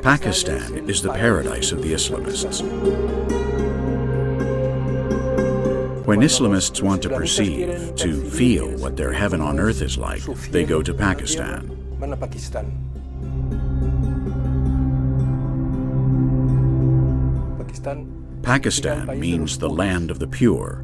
Pakistan is the paradise of the Islamists. When Islamists want to perceive, to feel what their heaven on earth is like, they go to Pakistan. Pakistan means the land of the pure.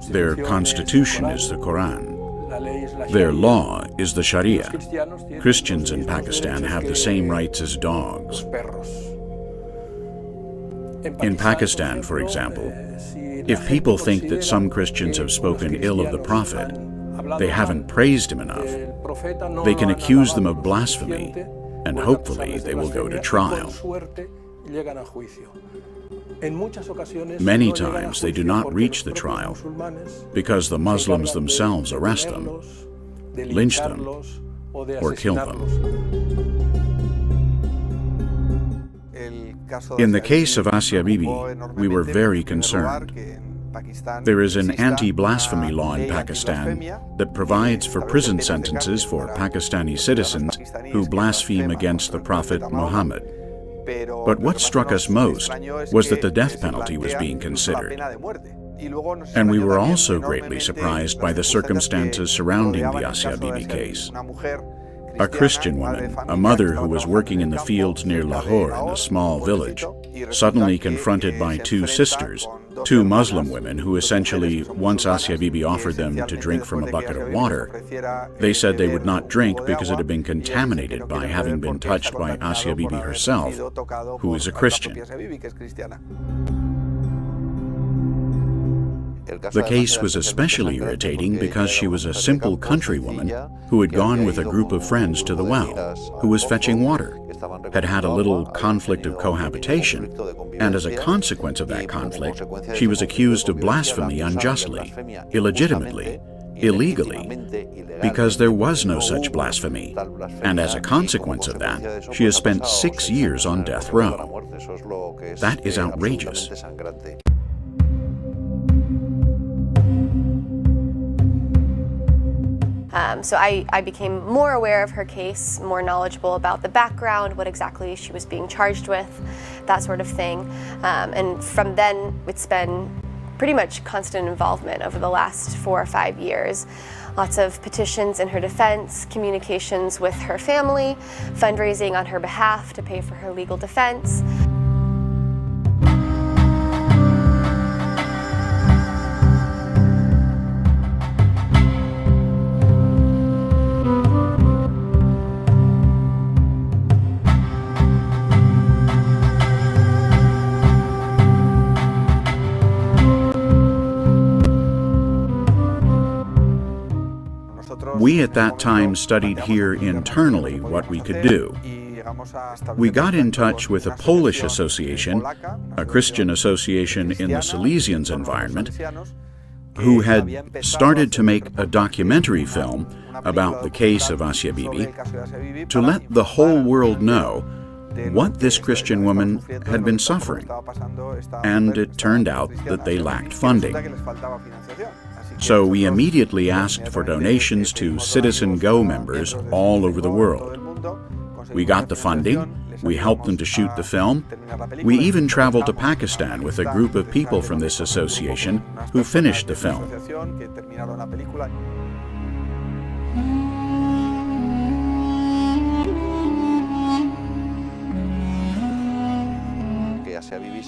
Their constitution is the Quran. Their law is the Sharia. Christians in Pakistan have the same rights as dogs. In Pakistan, for example, if people think that some Christians have spoken ill of the Prophet, they haven't praised him enough, they can accuse them of blasphemy, and hopefully they will go to trial. Many times they do not reach the trial because the Muslims themselves arrest them, lynch them, or kill them. In the case of Asi Bibi, we were very concerned. There is an anti-blasphemy law in Pakistan that provides for prison sentences for Pakistani citizens who blaspheme against the Prophet Muhammad. But what struck us most was that the death penalty was being considered. And we were also greatly surprised by the circumstances surrounding the Asi Bibi case. A Christian woman, a mother who was working in the fields near Lahore in a small village, suddenly confronted by two sisters, two Muslim women who essentially, once Asi Bibi offered them to drink from a bucket of water, they said they would not drink because it had been contaminated by having been touched by Asi Bibi herself, who is a Christian. The case was especially irritating because she was a simple countrywoman who had gone with a group of friends to the well, who was fetching water, had had a little conflict of cohabitation, and as a consequence of that conflict, she was accused of blasphemy unjustly, illegitimately, illegally, because there was no such blasphemy, and as a consequence of that, she has spent 6 years on death row. That is outrageous. So I became more aware of her case, more knowledgeable about the background, what exactly she was being charged with, that sort of thing. And from then, it's been pretty much constant involvement over the last 4 or 5 years. Lots of petitions in her defense, communications with her family, fundraising on her behalf to pay for her legal defense. We at that time studied here internally what we could do. We got in touch with a Polish association, a Christian association in the Silesians environment, who had started to make a documentary film about the case of Asi Bibi to let the whole world know what this Christian woman had been suffering. And it turned out that they lacked funding. So we immediately asked for donations to CitizenGO members all over the world. We got the funding, we helped them to shoot the film, we even traveled to Pakistan with a group of people from this association who finished the film.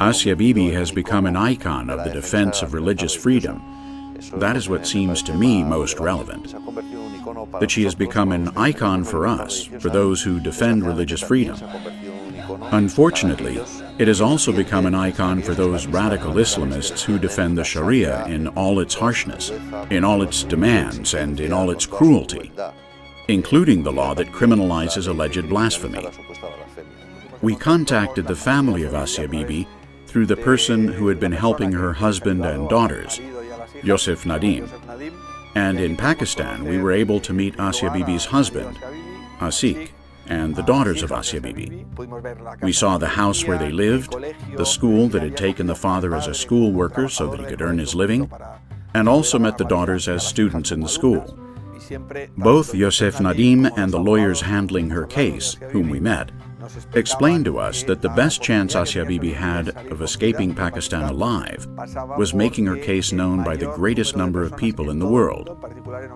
Asi Bibi has become an icon of the defense of religious freedom. That is what seems to me most relevant. That she has become an icon for us, for those who defend religious freedom. Unfortunately, it has also become an icon for those radical Islamists who defend the Sharia in all its harshness, in all its demands, and in all its cruelty, including the law that criminalizes alleged blasphemy. We contacted the family of Asi Bibi through the person who had been helping her husband and daughters, Yosef Nadim. And in Pakistan, we were able to meet Asi Bibi's husband, Asik, and the daughters of Asi Bibi. We saw the house where they lived, the school that had taken the father as a school worker so that he could earn his living, and also met the daughters as students in the school. Both Yosef Nadim and the lawyers handling her case, whom we met, explained to us that the best chance Asi Bibi had of escaping Pakistan alive was making her case known by the greatest number of people in the world,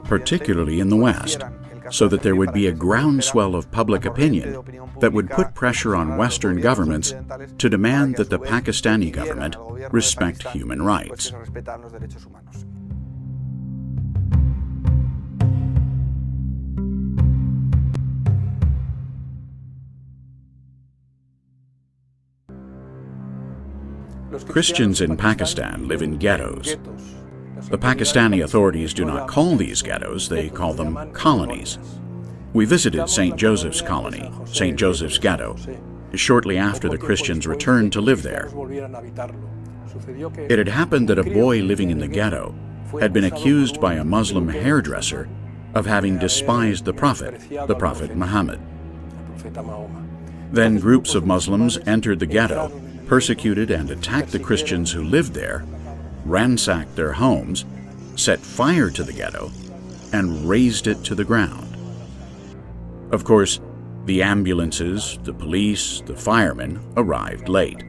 particularly in the West, so that there would be a groundswell of public opinion that would put pressure on Western governments to demand that the Pakistani government respect human rights. Christians in Pakistan live in ghettos. The Pakistani authorities do not call these ghettos, they call them colonies. We visited St. Joseph's Colony, St. Joseph's Ghetto, shortly after the Christians returned to live there. It had happened that a boy living in the ghetto had been accused by a Muslim hairdresser of having despised the Prophet Muhammad. Then groups of Muslims entered the ghetto, persecuted and attacked the Christians who lived there, ransacked their homes, set fire to the ghetto, and razed it to the ground. Of course, the ambulances, the police, the firemen arrived late.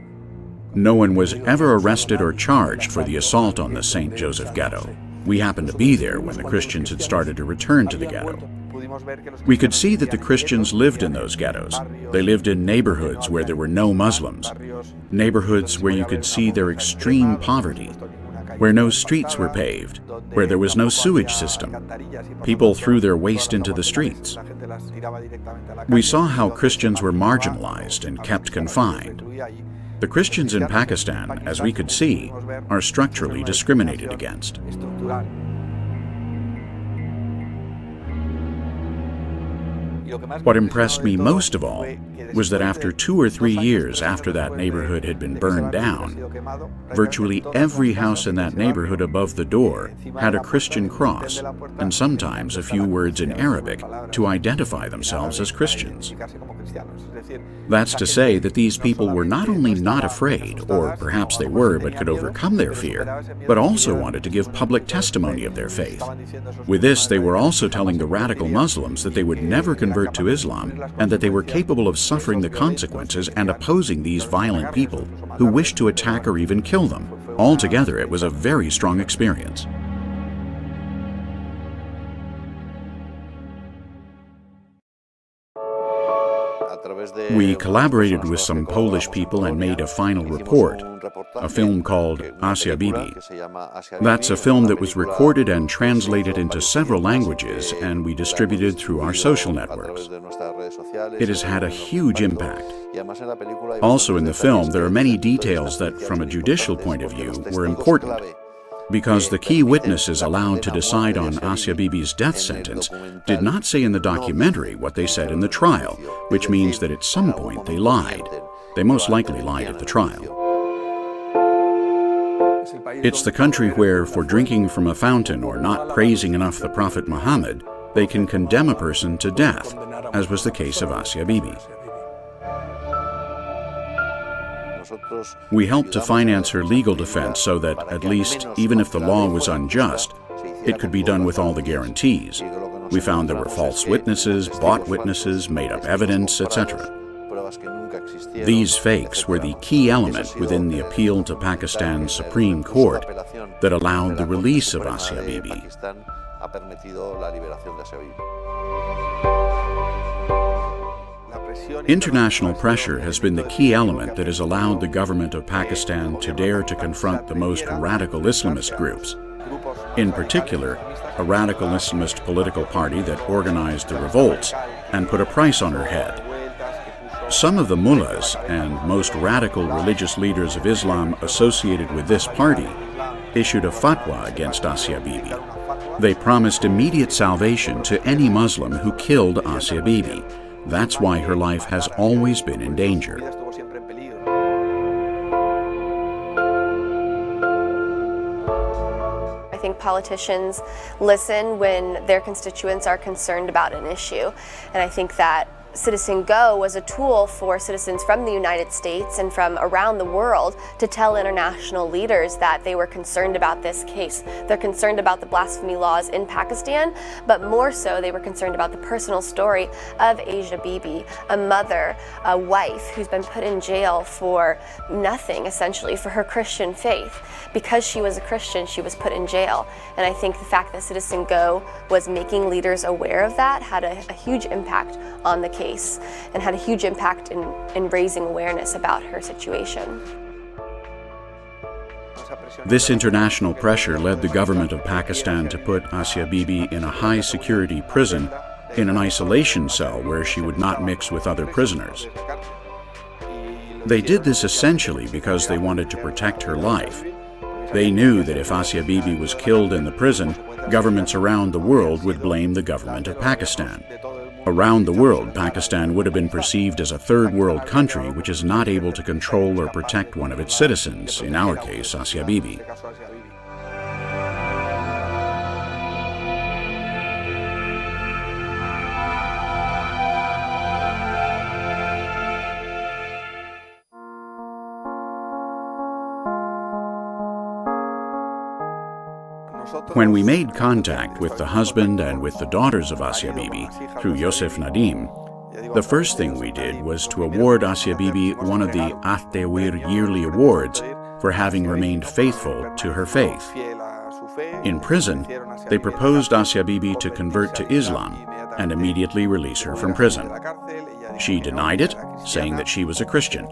No one was ever arrested or charged for the assault on the St. Joseph Ghetto. We happened to be there when the Christians had started to return to the ghetto. We could see that the Christians lived in those ghettos. They lived in neighborhoods where there were no Muslims, neighborhoods where you could see their extreme poverty, where no streets were paved, where there was no sewage system. People threw their waste into the streets. We saw how Christians were marginalized and kept confined. The Christians in Pakistan, as we could see, are structurally discriminated against. What impressed me most of all was that after 2 or 3 years after that neighborhood had been burned down, virtually every house in that neighborhood above the door had a Christian cross and sometimes a few words in Arabic to identify themselves as Christians. That's to say that these people were not only not afraid, or perhaps they were but could overcome their fear, but also wanted to give public testimony of their faith. With this, they were also telling the radical Muslims that they would never convert to Islam and that they were capable of suffering the consequences and opposing these violent people who wished to attack or even kill them. Altogether, it was a very strong experience. We collaborated with some Polish people and made a final report, a film called Asi Bibi. That's a film that was recorded and translated into several languages, and we distributed through our social networks. It has had a huge impact. Also in the film, there are many details that, from a judicial point of view, were important. Because the key witnesses allowed to decide on Asi Bibi's death sentence did not say in the documentary what they said in the trial, which means that at some point they lied. They most likely lied at the trial. It's the country where, for drinking from a fountain or not praising enough the Prophet Muhammad, they can condemn a person to death, as was the case of Asi Bibi. We helped to finance her legal defense so that, at least, even if the law was unjust, it could be done with all the guarantees. We found there were false witnesses, bought witnesses, made-up evidence, etc. These fakes were the key element within the appeal to Pakistan's Supreme Court that allowed the release of Asi Bibi. International pressure has been the key element that has allowed the government of Pakistan to dare to confront the most radical Islamist groups. In particular, a radical Islamist political party that organized the revolts and put a price on her head. Some of the mullahs and most radical religious leaders of Islam associated with this party issued a fatwa against Asi Bibi. They promised immediate salvation to any Muslim who killed Asi Bibi. That's why her life has always been in danger. I think politicians listen when their constituents are concerned about an issue, and I think that CitizenGO was a tool for citizens from the United States and from around the world to tell international leaders that they were concerned about this case. They're concerned about the blasphemy laws in Pakistan, but more so they were concerned about the personal story of Asi Bibi, a mother, a wife who's been put in jail for nothing, essentially, for her Christian faith. Because she was a Christian, she was put in jail. And I think the fact that CitizenGO was making leaders aware of that had a huge impact on the case and had a huge impact in raising awareness about her situation. This international pressure led the government of Pakistan to put Asi Bibi in a high-security prison in an isolation cell where she would not mix with other prisoners. They did this essentially because they wanted to protect her life. They knew that if Asi Bibi was killed in the prison, governments around the world would blame the government of Pakistan. Around the world, Pakistan would have been perceived as a third world country which is not able to control or protect one of its citizens, in our case, Asi Bibi. When we made contact with the husband and with the daughters of Asi Bibi through Yosef Nadim, the first thing we did was to award Asi Bibi one of the At-Tewir yearly awards for having remained faithful to her faith. In prison, they proposed Asi Bibi to convert to Islam and immediately release her from prison. She denied it, saying that she was a Christian.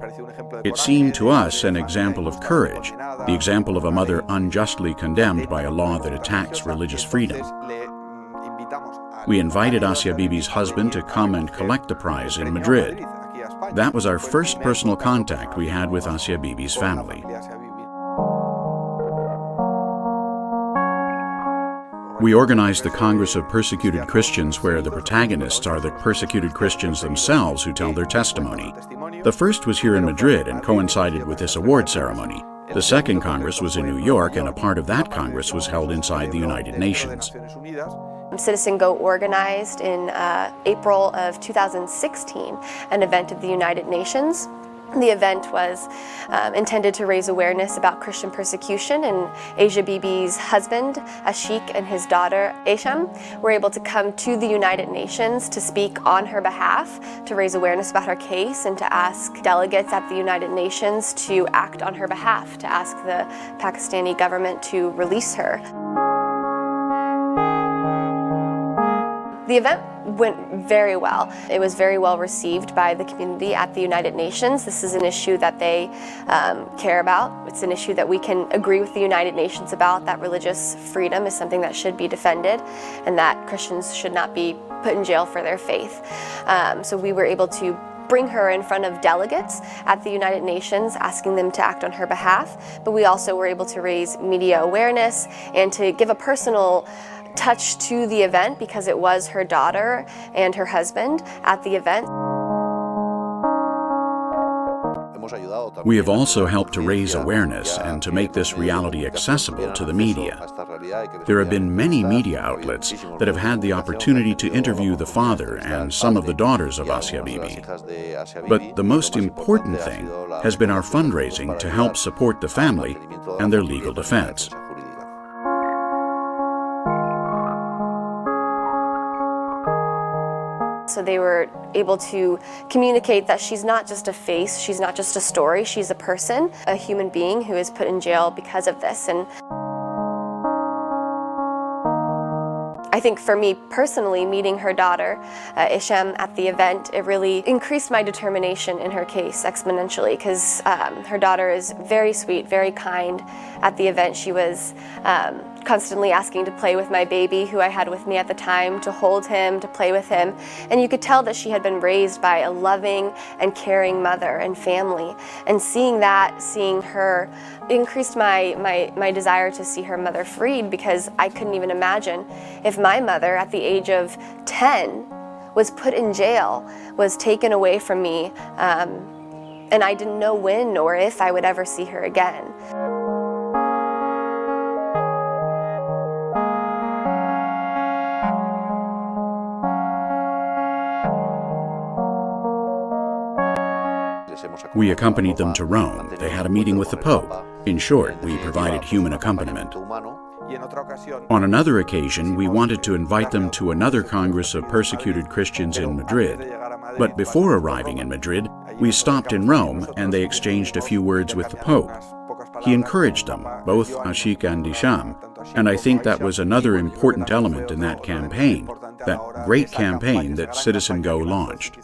It seemed to us an example of courage, the example of a mother unjustly condemned by a law that attacks religious freedom. We invited Asi Bibi's husband to come and collect the prize in Madrid. That was our first personal contact we had with Asi Bibi's family. We organized the Congress of Persecuted Christians, where the protagonists are the persecuted Christians themselves who tell their testimony. The first was here in Madrid and coincided with this award ceremony. The second Congress was in New York, and a part of that Congress was held inside the United Nations. CitizenGO organized in April of 2016 an event at the United Nations. The event was intended to raise awareness about Christian persecution, and Asi Bibi's husband, Ashik, and his daughter, Esham, were able to come to the United Nations to speak on her behalf, to raise awareness about her case, and to ask delegates at the United Nations to act on her behalf, to ask the Pakistani government to release her. The event went very well. It was very well received by the community at the United Nations. This is an issue that they care about. It's an issue that we can agree with the United Nations about, that religious freedom is something that should be defended and that Christians should not be put in jail for their faith. So we were able to bring her in front of delegates at the United Nations, asking them to act on her behalf, but we also were able to raise media awareness and to give a personal touch to the event because it was her daughter and her husband at the event. We have also helped to raise awareness and to make this reality accessible to the media. There have been many media outlets that have had the opportunity to interview the father and some of the daughters of Asi Bibi. But the most important thing has been our fundraising to help support the family and their legal defense. So they were able to communicate that she's not just a face, she's not just a story, she's a person, a human being who is put in jail because of this. And I think for me personally, meeting her daughter, Isham, at the event, it really increased my determination in her case exponentially, because her daughter is very sweet, very kind. At the event, she was constantly asking to play with my baby, who I had with me at the time, to hold him, to play with him. And you could tell that she had been raised by a loving and caring mother and family. And seeing that, seeing her, increased my desire to see her mother freed, because I couldn't even imagine if my mother, at the age of 10, was put in jail, was taken away from me, and I didn't know when or if I would ever see her again. We accompanied them to Rome. They had a meeting with the Pope. In short, we provided human accompaniment. On another occasion, we wanted to invite them to another Congress of persecuted Christians in Madrid. But before arriving in Madrid, we stopped in Rome and they exchanged a few words with the Pope. He encouraged them, both Ashik and Hisham, and I think that was another important element in that campaign, that great campaign that CitizenGO launched.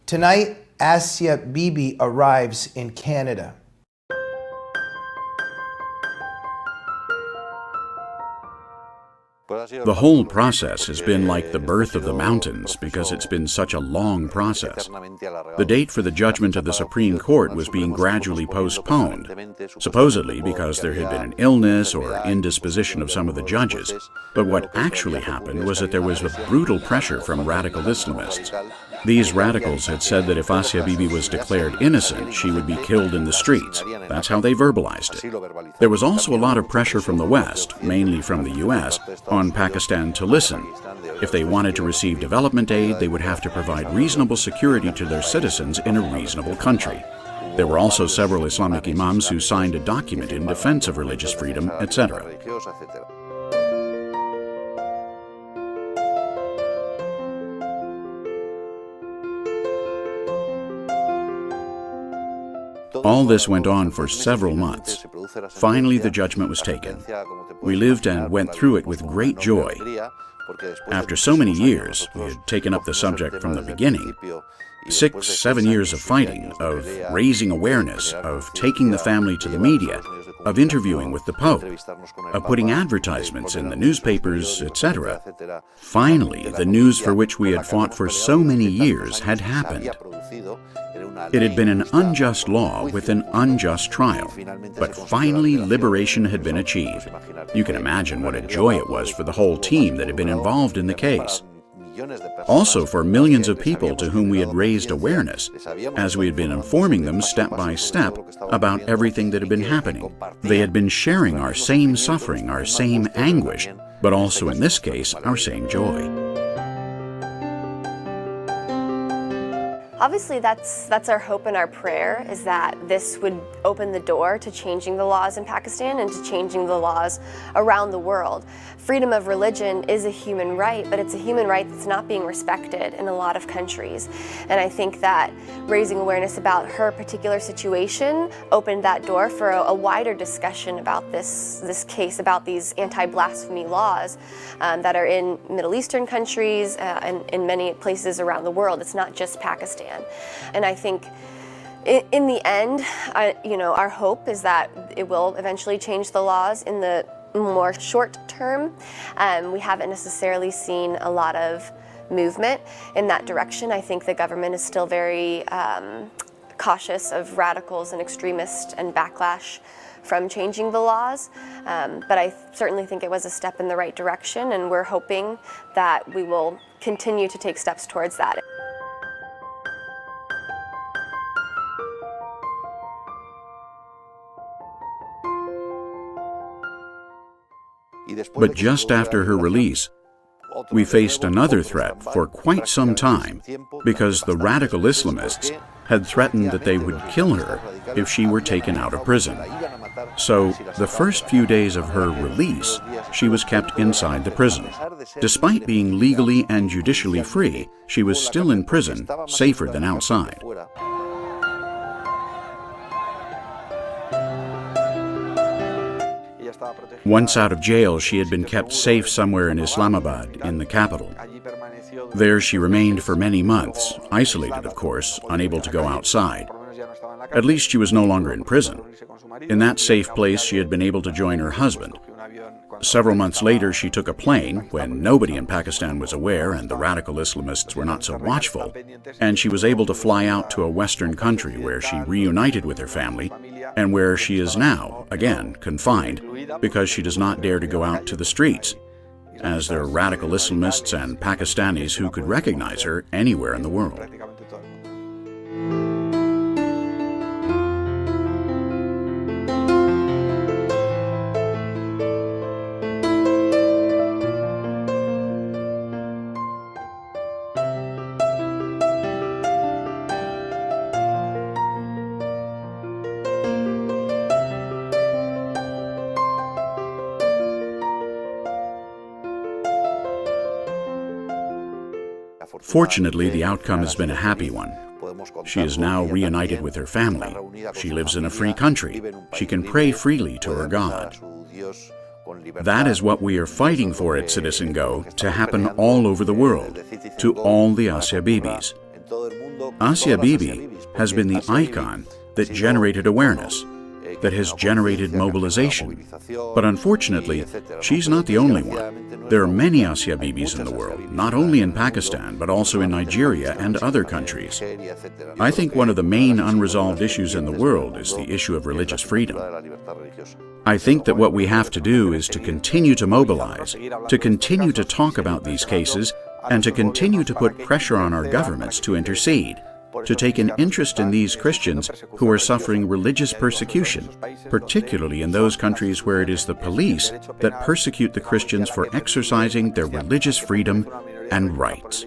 Tonight, Asi Bibi arrives in Canada. The whole process has been like the birth of the mountains because it's been such a long process. The date for the judgment of the Supreme Court was being gradually postponed, supposedly because there had been an illness or indisposition of some of the judges. But what actually happened was that there was a brutal pressure from radical Islamists. These radicals had said that if Asi Bibi was declared innocent, she would be killed in the streets. That's how they verbalized it. There was also a lot of pressure from the West, mainly from the U.S., on Pakistan to listen. If they wanted to receive development aid, they would have to provide reasonable security to their citizens in a reasonable country. There were also several Islamic imams who signed a document in defense of religious freedom, etc. All this went on for several months. Finally, the judgment was taken. We lived and went through it with great joy. After so many years, we had taken up the subject from the beginning. 6, 7 years of fighting, of raising awareness, of taking the family to the media, of interviewing with the Pope, of putting advertisements in the newspapers, etc. Finally, the news for which we had fought for so many years had happened. It had been an unjust law with an unjust trial, but finally liberation had been achieved. You can imagine what a joy it was for the whole team that had been involved in the case. Also for millions of people to whom we had raised awareness, as we had been informing them step by step about everything that had been happening. They had been sharing our same suffering, our same anguish, but also in this case, our same joy. Obviously, that's our hope and our prayer, is that this would open the door to changing the laws in Pakistan and to changing the laws around the world. Freedom of religion is a human right, but it's a human right that's not being respected in a lot of countries. And I think that raising awareness about her particular situation opened that door for a wider discussion about this case, about these anti-blasphemy laws that are in Middle Eastern countries and in many places around the world. It's not just Pakistan. And I think in the end, our hope is that it will eventually change the laws in the more short term. We haven't necessarily seen a lot of movement in that direction. I think the government is still very cautious of radicals and extremists and backlash from changing the laws, but I certainly think it was a step in the right direction, and we're hoping that we will continue to take steps towards that. But just after her release, we faced another threat for quite some time because the radical Islamists had threatened that they would kill her if she were taken out of prison. So, the first few days of her release, she was kept inside the prison. Despite being legally and judicially free, she was still in prison, safer than outside. Once out of jail, she had been kept safe somewhere in Islamabad, in the capital. There she remained for many months, isolated of course, unable to go outside. At least she was no longer in prison. In that safe place, she had been able to join her husband. Several months later, she took a plane, when nobody in Pakistan was aware and the radical Islamists were not so watchful, and she was able to fly out to a Western country where she reunited with her family, and where she is now, again, confined, because she does not dare to go out to the streets, as there are radical Islamists and Pakistanis who could recognize her anywhere in the world. Fortunately, the outcome has been a happy one. She is now reunited with her family. She lives in a free country. She can pray freely to her God. That is what we are fighting for at CitizenGO to happen all over the world, to all the Asi Bibis. Asi Bibi has been the icon that generated awareness, that has generated mobilization. But unfortunately, she's not the only one. There are many Asi Bibis in the world, not only in Pakistan, but also in Nigeria and other countries. I think one of the main unresolved issues in the world is the issue of religious freedom. I think that what we have to do is to continue to mobilize, to continue to talk about these cases, and to continue to put pressure on our governments to intercede, to take an interest in these Christians who are suffering religious persecution, particularly in those countries where it is the police that persecute the Christians for exercising their religious freedom and rights.